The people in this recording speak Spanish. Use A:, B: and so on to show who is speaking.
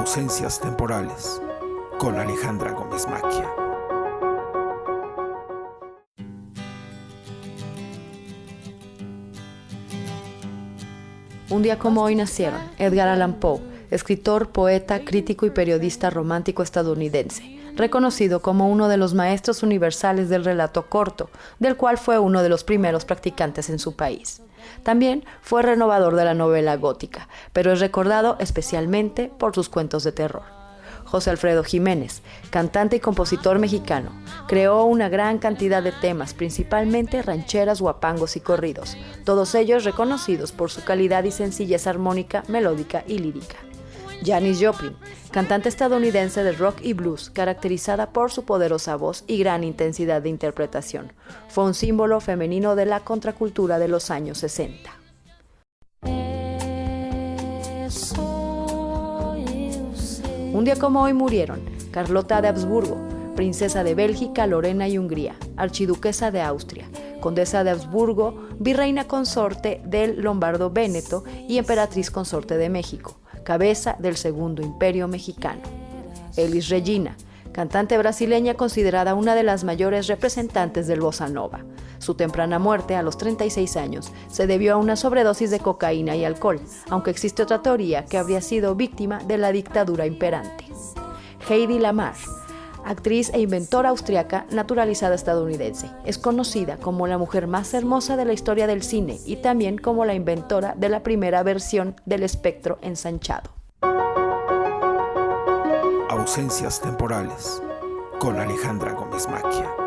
A: Ausencias temporales con Alejandra Gómez Maquia.
B: Un día como hoy nacieron Edgar Allan Poe, escritor, poeta, crítico y periodista romántico estadounidense, reconocido como uno de los maestros universales del relato corto, del cual fue uno de los primeros practicantes en su país. También fue renovador de la novela gótica, pero es recordado especialmente por sus cuentos de terror. José Alfredo Jiménez, cantante y compositor mexicano, creó una gran cantidad de temas, principalmente rancheras, guapangos y corridos, todos ellos reconocidos por su calidad y sencillez armónica, melódica y lírica. Janis Joplin, cantante estadounidense de rock y blues, caracterizada por su poderosa voz y gran intensidad de interpretación, fue un símbolo femenino de la contracultura de los años 60. Un día como hoy murieron Carlota de Habsburgo, princesa de Bélgica, Lorena y Hungría, archiduquesa de Austria, condesa de Habsburgo, virreina consorte del Lombardo Véneto y emperatriz consorte de México, cabeza del Segundo Imperio Mexicano. Elis Regina, cantante brasileña considerada una de las mayores representantes del bossa nova. Su temprana muerte, a los 36 años, se debió a una sobredosis de cocaína y alcohol, aunque existe otra teoría que habría sido víctima de la dictadura imperante. Heidi Lamar, actriz e inventora austriaca naturalizada estadounidense, es conocida como la mujer más hermosa de la historia del cine y también como la inventora de la primera versión del espectro ensanchado.
A: Ausencias temporales con Alejandra Gómez Maquia.